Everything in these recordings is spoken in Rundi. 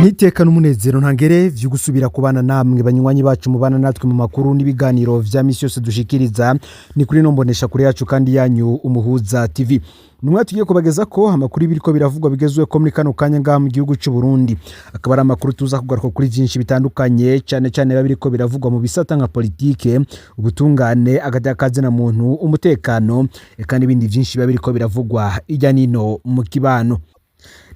Niteka n'umunezero ntangere vyo gusubira kubana namwe banywanyi bacu mubana natwe mu makuru n'ibiganiro vya misi yose dushikiriza ni kuri nombonesha kure yacu kandi yanyu umuhuza TV. Numwe tugiye kubageza ko amakuru biriko biravugwa bigezwe ko muri kano kanya ngaha mu gihugu cy'u Burundi. Akaba ari amakuru tuza kugaruka kuri byinshi bitandukanye cyane babiriko biravugwa mu bisata nka politike, ubutungane, agatakazi na muntu, umutekano eka n'ibindi byinshi babiriko biravugwa ijya nino mu kibano.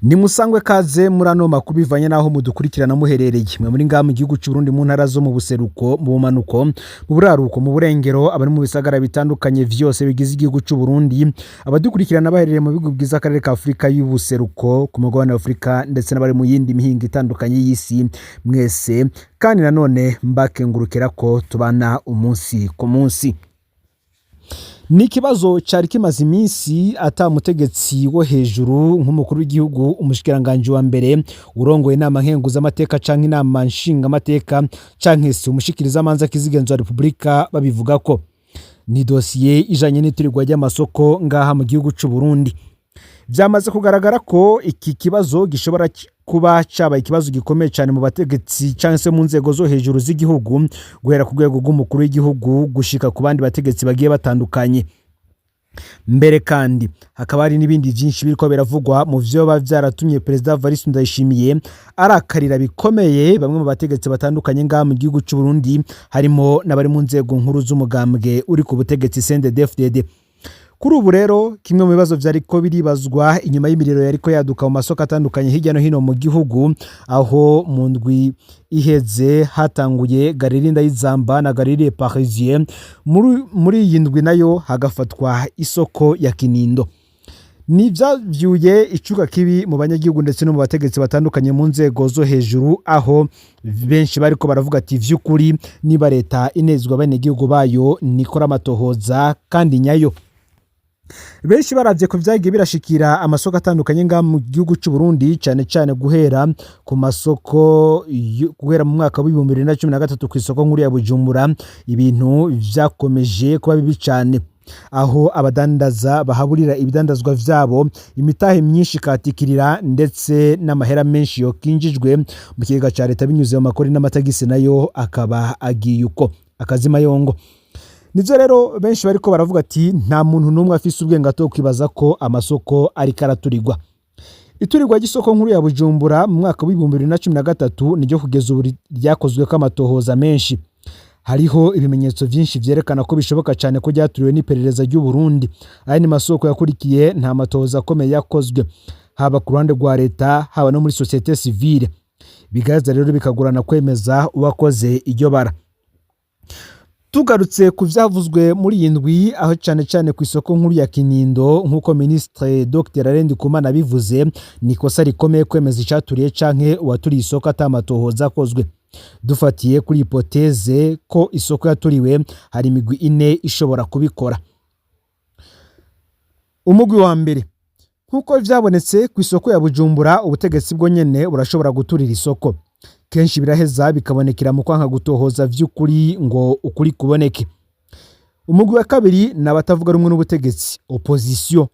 Ni musangwe kaze murano makuru bivanye naho mudukurikirana muherereye mwe muri ngaha mu gihugu cy'u Burundi mu ntara zo mu buseruko, mu bumanuko, mu buraruko, mu burengero, abari mu bisagara bitandukanye vyose bigize igihugu cy'u Burundi, abadukurikirana baherereye mu bihugu bigize akarere ka Afrika y'ubuseruko, ku mugabane wa Afrika ndetse n'abari mu yindi mihinga itandukanye y'isi mwese, kandi nanone mbakengurukira ko tubana umunsi ku munsi. Ni kibazo cyari kimaze iminsi ata mutegetsi wo hejuru nk'umukuru w'igihugu, umushikiranganje wa mbere urongoye inama nkenguza amateka canke inama nshinga amateka canke se umushikiriza amanza kizigenzo Republika babivuga ko ni dossier ijanye n'iturirwa ry'amasoko ngaha mu gihugu cy'u Burundi. Byamaze kugaragara ko iki kibazo gishobora kuba cyaba ikibazo gikomeye cyane mu bategetsi cyangwa se mu nzego zo hejuru z'igihugu, guhera ku rwego rw'umukuru w'igihugu gushika ku bandi bategetsi bagiye batandukanye. Mbere kandi hakaba hari n'ibindi byinshi biriko biravugwa mu vyo bavyaratumye President Evariste Ndayishimiye arakarira bikomeye bamwe mu bategetsi batandukanye ngaha mu gihugu cy'u Burundi, harimo n'abari mu nzego nkuru z'umugambwe uri ku butegetsi CNDD-FDD. Kuri ubu rero kimwe mu bibazo vyariko biribazwa inyuma y'imiriro yariko yaduka mu masoko atandukanye hirya no hino mu gihugu, aho mu ndwi iheze hatanguye Galerie Ndayizamba na Galerie Parisien, muri iyi ndwi nayo hagafatwa isoko ya Kinindo. Ni vyavyuye icuka kibi mu banyagihugu ndetse no mu bategetsi batandukanye mu nzego zo hejuru, aho benshi bariko baravuga ati vy'ukuri niba leta inezwa bene gihugu bayo nikora amatohoza kandi nyayo. Benshi baravye ko vyagiye birashikira amasoko atandukanye ngaha mu gihugu cy'u Burundi, cyane guhera ku masoko guhera mu mwaka wa 2013 ku isoko nkuru ya Bujumbura, ibintu vyakomeje kuba bibi cyane, aho abadandaza bahaburira ibidandazwa vyabo, imitahe myinshi katikirira ndetse n'amahera menshi yo kinjijwe mu kigega ca leta binyuze mu makori n'amatagisi nayo akaba agiye uko akazima yongo. Nivyo rero benshi bariko baravuga ati nta muntu numwe afise ubwenge ato kwibaza ko amasoko ari karaturirwa. Iturirwa gisoko nkuru ya Bujumbura mu mwaka wa 2013 niryo kugeza ubu ryakozwe ko amatohoza menshi. Hariho ibimenyetso byinshi vyerekana ko bishoboka cyane ko ryaturiwe n'iperereza ry'u Burundi. Aya ni masoko yakurikiye nta matohoza akomeye yakozwe, haba ku ruhande rwa leta haba no muri societe civile. Bigaza rero bikagurana kwemeza uwakoze iryo bara. Tugarutse ku vyavuzwe muri yindwi, aho cyane ku isoko nkuru ya Kinindo, nkuko Ministre Dr Arendi Kumana bivuze, nikosa rikomeye kwemeza icaturiye canke uwaturiye isoko atamatohoza akozwe. Dufatiye kuri hipoteze ko isoko yaturiwe hari imigwi ine ishobora kubikora. Umugwi wa mbere, nkuko vyabonetse ku isoko ya Bujumbura, ubutegetsi bwo nyene burashobora guturira isoko. Kenshi biraheza bikabonekera mu kwanka gutohoza vy'ukuri ngo ukuri kuboneke. Umugwi wa kabiri n'abatavuga rumwe n'ubutegetsi, opposition,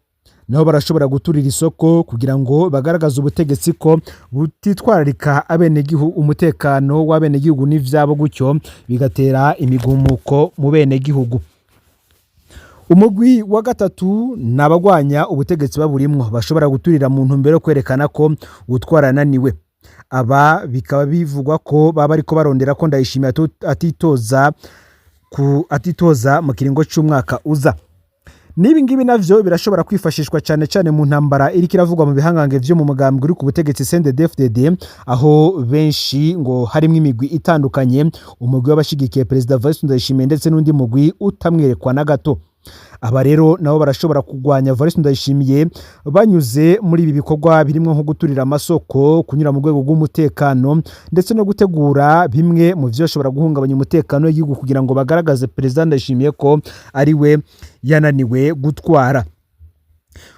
nabo barashobora guturira isoko kugira ngo bagaragaze ubutegetsi ko butitwararika abenegihugu, umutekano w'abenegihugu n'ivyabo, gutyo bigatera imigumuko mu benegihugu. Umugwi wa gatatu n'abagwanya ubutegetsi baburimwo, bashobora guturira mu ntumbero kwerekana ko utwarananiwe. Aba bikaba bivugwa ko baba ariko barondera ko Ndayishimiye atitoza mu kiringo cy'umwaka uza. Nibi ngibi navyo birashobora kwifashishwa cyane mu ntambara iri kiravugwa mu bihangange vyo mu mugambwe uri ku butegetsi CNDD-FDD, aho benshi ngo harimo imigwi itandukanye, umugwi w'abashigikiye President Evariste Ndayishimiye ndetse n'undi mugwi utamwerekwa na gato. Aba rero nabo barashobora kugwanya Evariste Ndayishimiye banyuze muri ibi bikorwa birimo nko guturira amasoko, kunyura mu rwego rw'umutekano ndetse no gutegura bimwe mu vyo shobora guhungabanya umutekano w'igihugu kugira ngo bagaragaze President Ndayishimiye ko ari we yananiwe gutwara.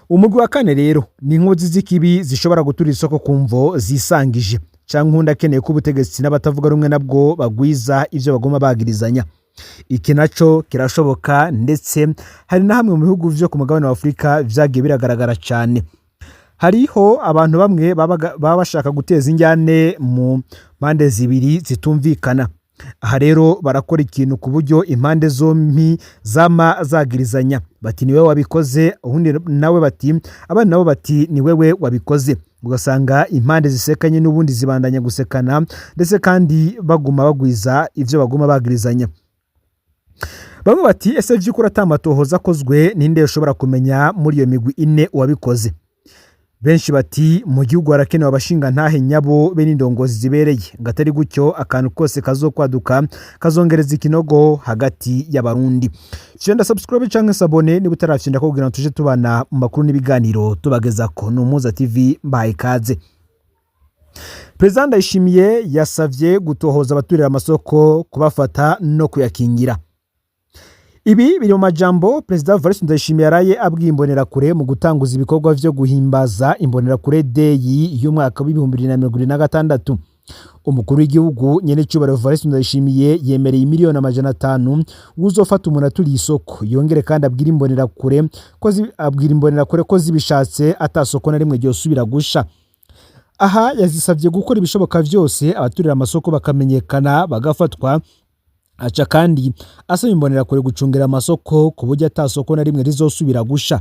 Umugwi wa kane rero ni inkozi z'ikibi zishobora guturira isoko kumvo zisangije, canke undakeneye ko ubutegetsi n'abatavuga rumwe nabwo bagwiza ivyo bagoma bagirizanya. Iki naco kirashoboka, ndetse hari na hamwe mu bihugu vyo ku mugabane wa Afrika vyagiye biragaragara cyane. hariho abantu bamwe baba bashaka guteza injyane mu mpande zibiri zitumvikana. Aha rero barakora ikintu ku buryo impande zombi zama zagirizanya, bati niwe wabikoze, ubundi nawe bati abandi nabo bati ni wewe wabikoze. Ugasanga impande zisekanye n'ubundi zibandanya gusekana, ndetse kandi baguma bagwiza ivyo baguma bagirizanya. Bamwe bati ese vy'ukuri atamatohoza akozwe ninde ushobora kumenya muri iyo migwi ine wabikoze? Benshi bati mu gihugu harakenewe abashinga ntahe nyabo be n'indongozi zibereye, ngatari gutyo akantu kose kazokwaduka kazongereza ikinogo hagati y'abarundi. Cyenda subscribe canke sabone ni butarafyinda ko kugira tuje tubana mu makuru n'ibiganiro tubagezako no Muza TV mbaye kaze. President Ndayishimiye yasavye gutohoza abaturira amasoko kubafata no kuyakingira. Ibi biri mu majambo President Evariste Ndayishimiye yaraye abwiye imbonerakure mu gutanguza ibikorwa vyo guhimbaza imbonerakure Day y'umwaka w'2026. Umukuru w'igihugu nyene cyubahiro Evariste Ndayishimiye yemereye miliyoni 500 uzofata umuntu aturiye isoko, yongere kandi abwira imbonerakure ko zibishatse atasoko na rimwe ryosubira gusha. Aha yazisavye gukora ibishoboka vyose abaturira amasoko bakamenyekana bagafatwa. Aca kandi asaba imbonerakure gucungera amasoko ku buryo atasoko na rimwe rizosubira gusha.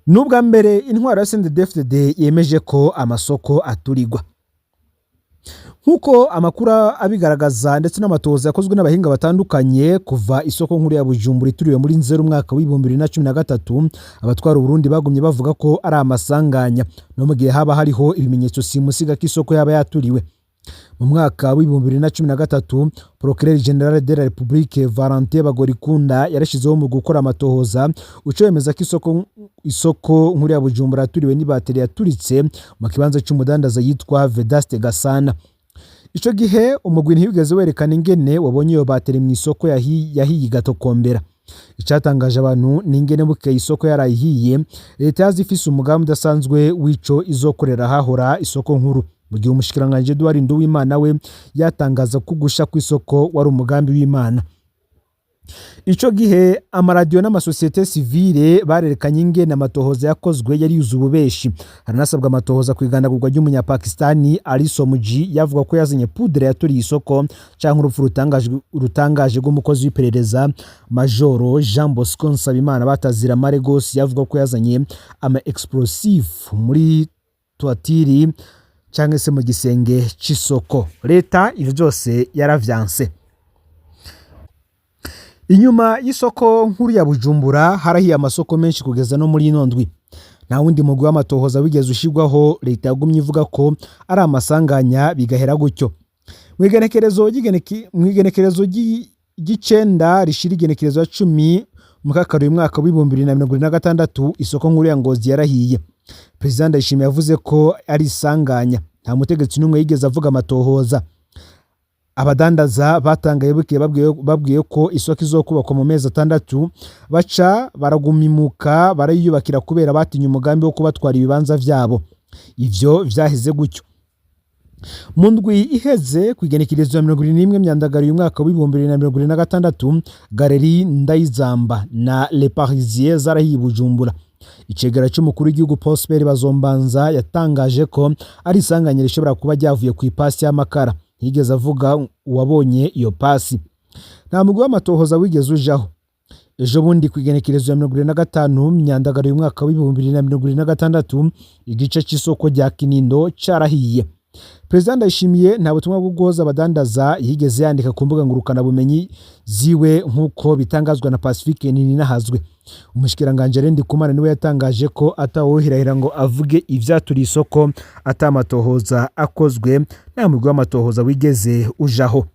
Nubwa mbere intwaro ya CNDD-FDD yemeje ko amasoko aturirwa. Nkuko amakuru abigaragaza ndetse n'amatohoza yakozwe n'abahinga batandukanye, kuva isoko nkuru ya Bujumbura ituriwe muri Nzeri umwaka w'2013, abatwara Burundi bagumye bavuga ko ari amasanganya, no mu gihe haba hariho ibimenyetso simusiga ko isoko yaba yaturiwe. Mu mwaka w'2013, Procureur General de la République Valentin Bagorikunda yarashizeho mu gukora amatohoza uco yemeza ko isoko nkuru ya Bujumbura aturiwe ni bateri yaturitse mu kibanza cy'umudandaza yitwa Vedaste Gasana. Ico gihe umugwi ntiyigeze werekana ingene wabonye iyo bateri mu isoko yahiye gatokombera. Icatangaje abantu n'ingene buke isoko yarayihiye, leta yazifise umugambi udasanzwe w'ico izokorera hahora isoko nkuru. Mu gihe umushikiranganje Edouard Nduwimana we yatangaza ko gusha ku isoko wari umugambi w'Imana. Ico gihe amaradiyo n'amasosiyete civile barerekanye ingene amatohoza yakozwe yari yuzuye ububeshi. Haranasabwa amatohoza kwigandagurwa ry'umunyapakistani Ali Somuji yavuga ko yazanye poudre yaturiye isoko, canke urupfu rutangaje rw'umukozi w'iperereza Majoro Jean Bosco Nsabimana batazira Maregos yavuga ko yazanye ama explosive muri toitiri canke se mu gisenge c'isoko. Leta ivyo byose yaravyanse. Inyuma y'isoko nkuru ya Bujumbura harahiye amasoko menshi kugeza no muri inondwi. Nta wundi mugwi w'amatohoza wigeze ushirwaho, leta yagumye ivuga ko ari amasanganya bigahera gutyo. Mwigenekerezo ry'icenda rishira igenekerezo ya 10 mu kakaro y'umwaka w'2026 isoko nkuru ya Ngozi yarahiye. President Ndayishimiye yavuze ko ari isanganya, nta mutegetsi n'umwe yigeze avuga amatohoza. Abadandaza batangaye buke babwiye ko isoko izokubakwa mu mezi 6, baca baragumimuka barayiyubakira kubera batinye umugambi wo kubatwara ibibanza vyabo. Ivyo vyahize gutyo. Mu ndwi iheze kwigenekerezo ya 21 myandagaro y'umwaka w'2026, Galerie Ndayizamba na Le Parisien zarahiye Bujumbura. Icegera cy'umukuru w'igihugu Prosper Bazombanza yatangaje ko ari isanganya rishobora kuba ryavuye ku ipasi y'amakara. Yigeze avuga uwabonye iyo pasi. Nta mugwi w'amatohoza wigeze ujaho. Ejo bundi kwigenekerezo ya 25 myandagaro y'umwaka w'2026, igice cy'isoko rya Kinindo cyarahiye. President Ndayishimiye nta butumwa bwo guhoza abadandaza yigeze yandika ku mbuga ngurukana bumenyi ziwe nkuko bitangazwa na Pacifique Ninahazwe. Umushikiranganje Ndikumana niwe yatangaje ko atawohirahira ngo avuge ivyaturiye isoko atamatohoza akozwe, nta mugwi w'amatohoza wigeze ujaho.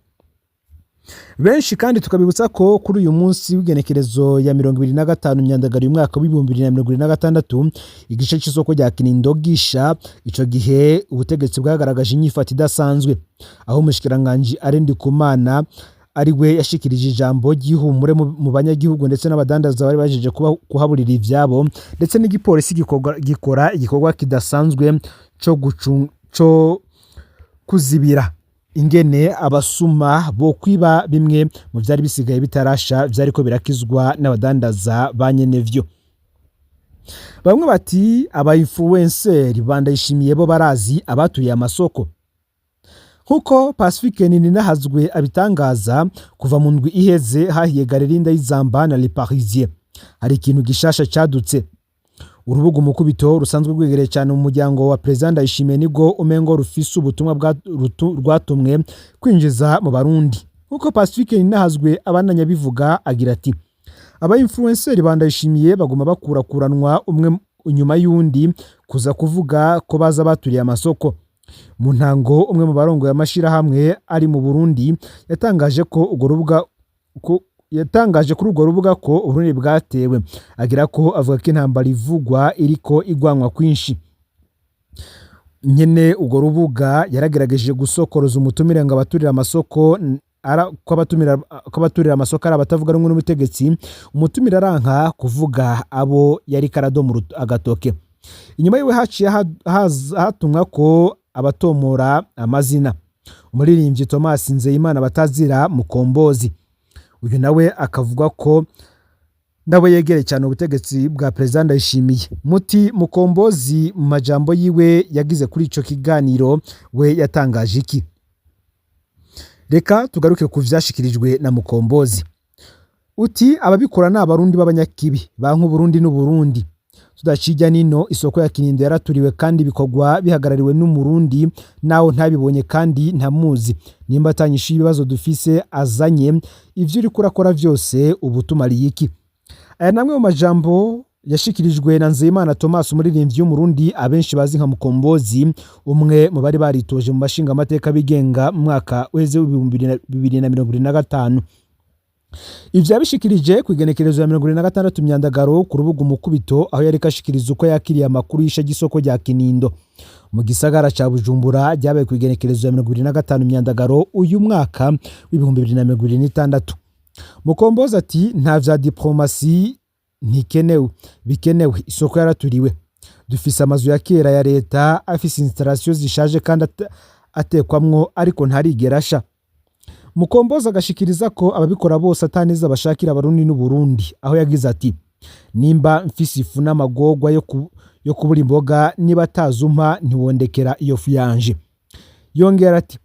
Benshi kandi tukabibutsa ko kuri uyu munsi w'igenekerezo ya 25 myandagaro y'umwaka w'2026, igice cy'isoko rya Kinindo gisha. Ico gihe ubutegetsi bwagaragaje inyifata idasanzwe, aho umushikiranganje Ndikumana ari we yashikirije ijambo ry'ihumure mu banyagihugu ndetse n'abadandaza bari bajeje kuhaburira ivyabo, ndetse n'igipolisi gikora igikorwa kidasanzwe co kuzibira ingene abasuma bo kwiba bimwe mu vyari bisigaye bitarasha vyariko birakizwa n'abadandaza banyenevyo. Bamwe bati aba influencer bandayishimiye bo barazi abaturiye amasoko. Nkuko Pacifique Ninahazwe abitangaza, kuva mu ndwi iheze hahiye Galerinda y'Izamba na Le Parisien. Hari ikintu gishasha cadutse. Urubuga umukubito rusanzwe rwegereye cyane mu muryango wa President Ndayishimiye nigo umengo rufise ubutumwa rwatumwe kwinjiza mu Barundi. Nkuko Pacifique Ninahazwe abananya bivuga agira ati aba influencer bandayishimiye baguma bakurakuranwa umwe inyuma y'undi kuza kuvuga ko baza baturiye amasoko. Mu ntango umwe mu barongo y'amashira hamwe ari mu Burundi yatangaje ko urwo rubuga kuri urwo rubuga ko Uburundi bwatewe, agira ko avuga ko intambara ivugwa iriko igwanwa kwinshi. Nyene urwo rubuga yaragerageje gusokoroza umutumire ngo abaturira amasoko abaturira amasoko ari abatavuga rumwe n'ubutegetsi. Umutumire aranka kuvuga abo yari karadomo agatoke. Inyuma yiwe haciye hatumwa ko abatomora amazina. Umuririmbyi Thomas Nzeyimana batazira Mukombozi, uyu nawe akavuga ko nawe yegereye cyane ubutegetsi bwa President Ndayishimiye. Muti Mukombozi mu majambo yiwe yagize kuri ico kiganiro we yatangaje iki? Reka tugaruke ku vyashikirijwe na Mukombozi. Uti ababikora n'abarundi b'abanyakibi banku Burundi n'Uburundi. Tudacijya nino isoko ya Kinindo yaraturiwe kandi bikogwa bihagarariwe n'umurundi nawo ntabibonye kandi ntamuzi. Nimba atanyisha ibibazo dufise azanye ivyo uri kurakora vyose ubutumari iki? Aya namwe mu majambo yashikirijwe na Nzeyimana Thomas umuririmbyi w'umurundi abenshi bazi nka Mukombozi, umwe mu bari baritoje mu bashinga amateka bigenga mu mwaka weze 2025. Ivyo yabishikirije ku igenekerezo ya 2026 Myandagaro ku rubuga umukubito, aho yari kashikiriza uko yakiriye amakuru y'isha gisoko rya Kinindo mu gisagara ca Bujumbura ryabaye ku igenekerezo ya 2025 Myandagaro uyu mwaka w'2026. Mukombozi ati nta vya diplomasi bikenewe, isoko yaraturiwe. Dufise amazu ya kera ya leta afise installation zishaje kandi atekwamwo ariko ntarigerasha. Mukombozi agashikiriza ko ababikora bose ataneza bashakira Abarundi n'Uburundi, aho yagize ati nimba mfise ifu n'amagogwa yo kubura imboga niba tazumpa ntiwondekera iyo fu yanje. Yongera ati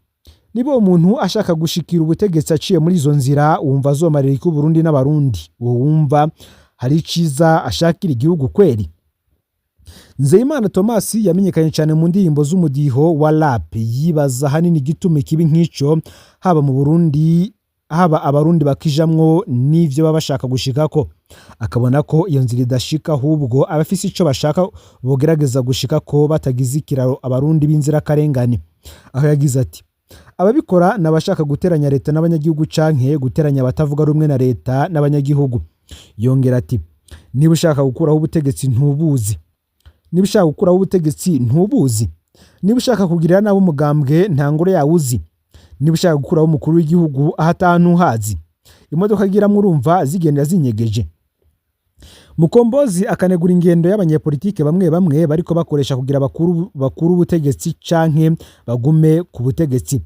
niba umuntu ashaka gushikira ubutegetsi aciye muri izo nzira wumva azomarira iki Burundi n'Abarundi? Wo wumva hari iciza ashakira igihugu kweri? Nzeyimana Thomas yamenyekanye cyane mu ndirimbo z'umudiho wa rap, yibaza hanini gituma kibi nk'ico haba mu Burundi haba abarundi bakijamwo n'ivyo babashaka gushikako. Akabona ko iyo nzira idashika, ahubwo abafise ico bashaka bogerageza gushikako batagize ikiraro abarundi b'inzira karengane. Aho yagize ati ababikora nabashaka guteranya leta n'abanyagihugu canke guteranya abatavuga rumwe na leta n'abanyagihugu. Yongera ati niba ushaka gukuraho ubutegetsi ntubuzi, niba ushaka gukuraho ubutegetsi ntubuzi, niba ushaka kugirira nabo umugambwe ntangore yawuzi, niba ushaka gukuraho umukuru w'igihugu ahatantu hazi, imodoka giramwe urumva zigenda zinyegeje. Mukombozi akanegura ingendo y'abanyepolitike bamwe bariko bakoresha kugira bakuru ubutegetsi canke bagume ku butegetsi.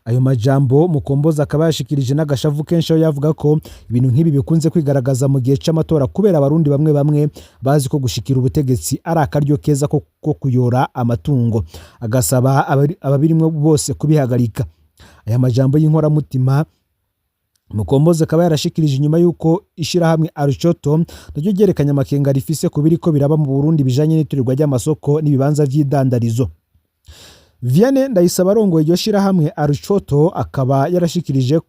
Ayo majambo Mukombozi akaba yashikirije n'agashavu kenshi, aho yavuga ko ibintu nk'ibi bikunze kwigaragaza mu gihe c'amatora kubera abarundi bamwe bazi ko gushikira ubutegetsi ari akaryo keza ko kuyora amatungo. Agasaba ababirimwe bose kubihagarika. Aya majambo y'inkoramutima Mukombozi akaba yarashikirije nyuma yuko ishirahamwe Arucoto naryo ryerekanye amakenga rifise kubiriko biraba mu Burundi bijanye n'iturirwa ry'amasoko n'ibibanza vy'idandarizo. Vianney Ndayisaba arongoye iryo shirahamwe Arucoto akaba yarashikirije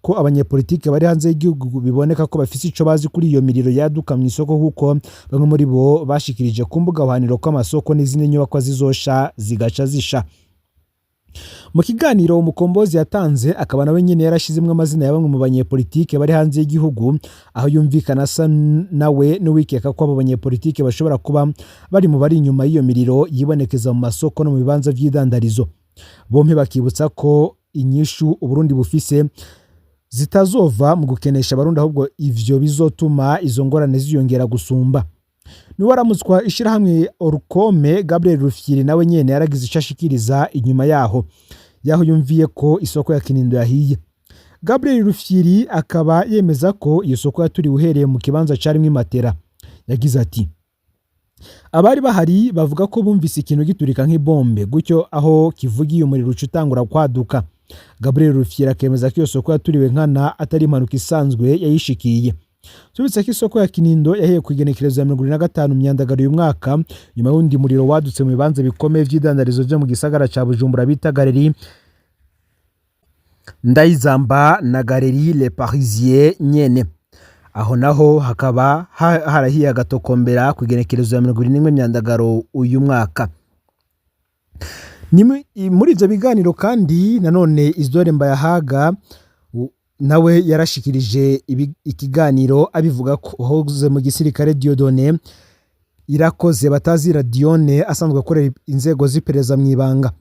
ko abanyepolitike bari hanze y'igihugu biboneka ko bafise ico bazi kuri iyo miriro yaduka mu isoko, kuko bamwe muri bo bashikirije ku mbuga buhaniro ko amasoko n'izindi nyubako zizosha zigaca zisha. Mu kiganiro Mukombozi yatanze akaba nawe nyene yarashizimwe amazina ya bamwe mu banyepolitike bari hanze y'igihugu, aho yumvikana asa nawe n'uwikeka ko abo banyepolitike bashobora kuba bari mu bari inyuma y'iyo miriro yibonekeza mu masoko no mu bibanza vy'idandarizo. Bompi bakibutsa ko inyishu Uburundi bufise zitazova mu gukenesha abarundi, ahubwo ivyo bizotuma izo ngorane ziyongera gusumba. Niwaramutswa ishirahamwe Orukome Gabriel Rufyiri nawe nyene yaragize icashikiriza inyuma yaho yumviye ko isoko ya Kinindo yahiye. Gabriel Rufyiri akaba yemeza ko iyo soko yaturi uhereye mu kibanza carimwe matera. Yagize ati abari bahari bavuga ko bumvise ikintu giturika nk'ibombe gutyo aho kivugiye umuriro ucutangura kwaduka. Gabriel Rufyira akemeza ko iyo soko yaturiwe nkana atari impanuka isanzwe yayishikiye. Tubitse ko isoko ya Kinindo yahiye ku igenekerezo ya 25 Myandagaro uyu mwaka nyuma y'undi muriro wadutse mu bibanza bikomeye vy'idandarizo byo mu gisagara ca Bujumbura bita Galerie Ndayizamba na Galerie Les Parisiens nyene. Aho naho hakaba harahiye agatokombera ku igenekerezo ya 21 Myandagaro uyu mwaka. Muri ivyo biganiro kandi nanone Isidore Mbayahaga nawe yarashikirije ikiganiro abivuga ko hoze mu gisirikare Dieudonné Irakoze batazira Dione asanzwe akorera inzego z'iperereza mu ibanga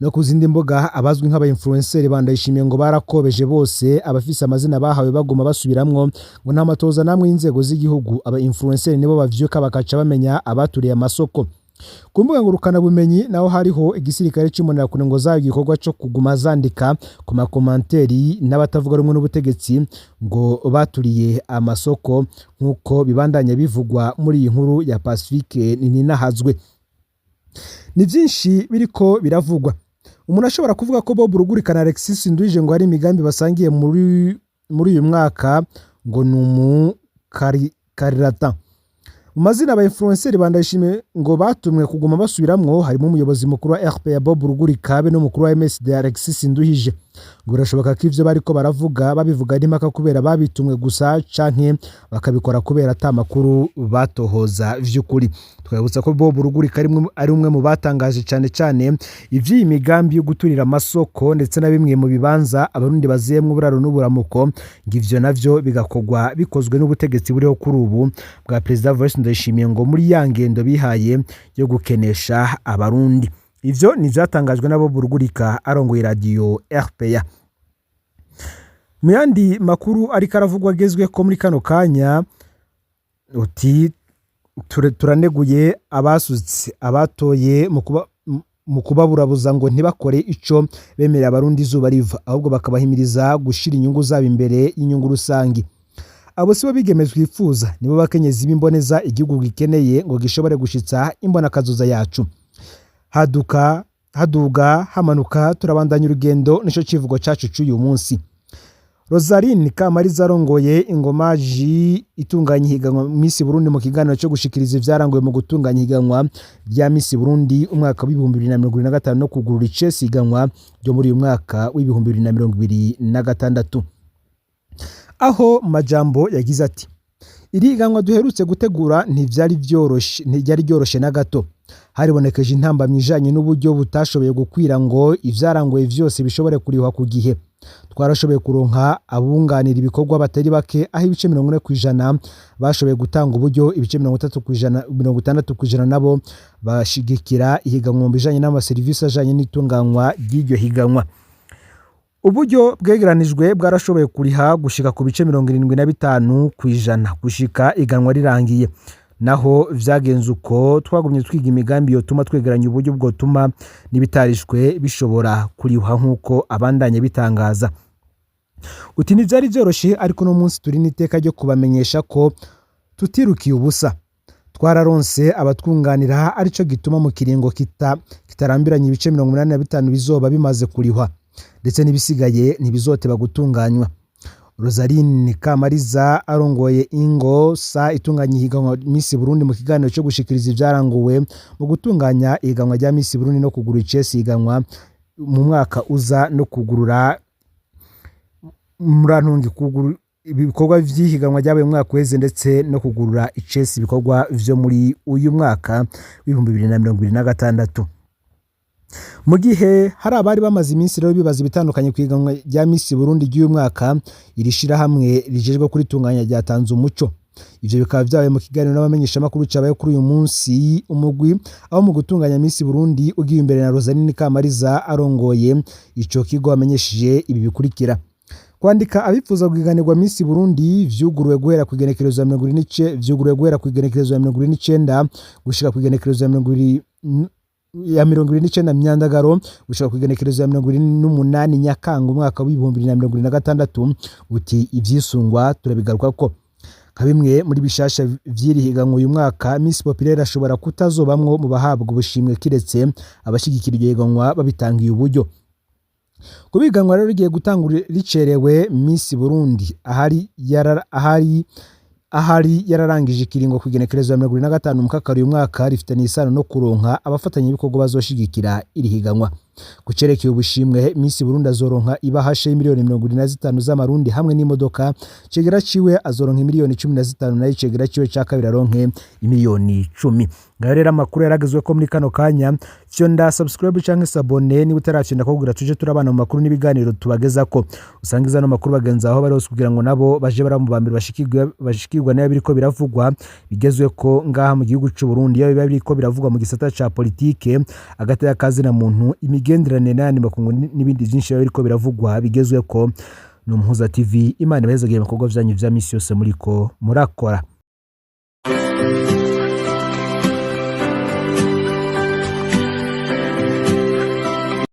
no kuzindi mboga abazwi nk'aba influencer bandayishimiye ngo barakobeje bose abafise amazina bahawe bagoma basubiramwo ngo nta matoza namwe inzego z'igihugu aba influencer nibo bavyuka bakaca bamenya abaturiye amasoko. Ku mbuga ngurukana bumenyi naho hariho igisirikare cy'imonera kune ngo zayo igikorwa cyo kuguma zandika ku makomanteri n'abatavuga rumwe n'ubutegetsi ngo baturiye amasoko nkuko bibandanya bivugwa muri iyi nkuru ya Pacifique Ninahazwe. Ni byinshi biriko biravugwa. Umuntu ashobora kuvuga ko Bob Rugurikana Alexis Ndwije ngo ari imigambi basangiye muri uyu mwaka ngo numu karirata. Umazina aba influencer bandayishime ngo batumwe kuguma basubiramwo harimo umuyobozi mukuru wa RPA Bob Rugurikabe no mukuru wa MSD Alexis Nduhije. Ngo birashoboka ko ivyo bariko baravuga babivuga nimaka kubera babitumwe gusa canke bakabikora kubera atamakuru batohoza vy'ukuri. Twabutsa ko Bob Rugurika ari umwe mu batangaje cyane ivyi imigambi yo guturira amasoko ndetse na bimwe mu bibanza abarundi bazemwe buraro n'uburamuko ngivyo navyo bigakogwa bikozwe n'ubutegetsi buriho kuri ubu bwa President Voice Ndayishimiye ngo muri yangendo bihaye yo gukenesha abarundi. Ivyo ni vyatangajwe na Bob Rugurika arongoye radio RPA. Mu yandi makuru ariko aravugwa agezwe ko muri kano kanya uti turaneguye abasutse abatoye mu kubaburabuza ngo ntibakore ico bemerera abarundi izuba riva ahubwo bakabahimiriza gushira inyungu zabo imbere y'inyungu rusangi. Abo sibo bigemezwe twifuza nibo bakenyezi b'imboneza igihugu gikeneye ngo gishobore gushitsa imbona kazoza yacu. Haduga hamanuka turabandanya urugendo nico civugo cacu cy'uyu munsi. Rosaline Kamariza arongoye ingomaji itunganya higanwa Miss Burundi mu kiganiro cyo gushikiriza ivyarangoye mu gutunganya higanwa rya Miss Burundi umwaka wa 2025 no kugurura icesi higanwa ryo muri uyu mwaka wa 2026. Aho majambo yagize ati iri higanwa duherutse gutegura ntivyari ryoroshe na gato. Haribonekeje intamba mwijanye n'uburyo butashoboye gukwira ngo ivyarangoye vyose bishobore kurihwa ku gihe. Twarashoboye kuronka abunganira ibikorwa batari bake aho ibice 40% bashoboye gutanga uburyo ibice 60% nabo bashigikira ihiganwa bijanye n'amaserivisi ajanye n'itunganywa ry'iryo higanwa. Uburyo bwegeranijwe bwarashoboye kuriha gushika ku bice 75% gushika iganwa rirangiye. Naho vyagenze uko twagumye twiga imigambi yotuma twegeranya uburyo bwotuma nibitarishwe bishobora kuriha nkuko abandanye bitangaza. Uti ntivyari byoroshe ariko no munsi turi niteka ryo kubamenyesha ko tutirukiye ubusa. Twararonse abatwunganira arico gituma mu kiringo kitarambiranye ibice 85 bizoba bimaze kurihwa ndetse nibisigaye ntibizoteba gutunganywa. Rosaline Kamariza arongoye ingo sa itunganya higanwa Miss Burundi mu kiganiro cyo gushikiriza ivyaranguwe mu gutunganya higanwa rya Miss Burundi no kugurura icesi higanwa mu mwaka uza no kugurura murantungi kugurura ibikorwa vy'ihiganwa ryabaye mu mwaka weze ndetse no kugurura icesi ibikorwa vyo muri uyu mwaka wa 2026. Mu gihe hari abari bamaze iminsi rero bibaza bitandukanye kwiganwa rya Miss Burundi ry'uyu mwaka irishira hamwe rijejwe kuri tunganya ryatanze umuco. Ivyo bikaba vyabaye mu kiganiro n'abamenyesha makuru cabaye kuri uyu munsi umugwi aho mu gutunganya Miss Burundi ugiye imbere na Rosaline Kamariza arongoye ico kigo amenyesheje ibi bikurikira. Kwandika abifuza kugiganirwa Miss Burundi vyuguruwe guhera ku igenekerezo ya 29 gushika ku igenekerezo ya 29 Myandagaro gushaka kugenekerezo ya 28 Nyakanga umwaka wa 2026. Uti ivyisungwa turabigaruka ko kabimwe muri bishasha vy'irihiganwa uyu mwaka Miss Populaire ashobora kutazobamwo mu bahabwa ubushimwe kiretse abashigikira ihiganwa babitangiye uburyo. Kubiganwa rero rigiye gutangura ricerewe Miss Burundi ahari yararangije ikiringo kugenekereza 2025 mukaka uyu mwaka rifitanye isano no kuronka abafatanya ibikorwa bazoshigikira irihiganwa. Kucerekeye ubushimwe Miss Burundi azoronka ibahashe miliyoni 25 z'amarundi hamwe n'imodoka, cegera ciwe azoronka miliyoni 15 nayo cegera ciwe ca kabiri aronke miliyoni 10. Ngaho rero amakuru yaragezwe ko muri kano kanya fyonda subscribe canke sabone ni utarafyonda kugira tuje turabana mu makuru n'ibiganiro tubageza ko usangiza no makuru bagenza aho bari hose kugira ngo nabo baje baramubambira bashikirwa nayo biriko biravugwa bigezwe ko ngaha mu gihugu cy'u Burundi yabe biriko biravugwa mu gisata ca politike agata y'akazi na muntu imigenderanire n'andi makungu n'ibindi byinshi biriko biravugwa bigezwe ko no Muhuza TV Imana ibahezagiye ibikorwa vyanyu vya misi yose muriko murakora.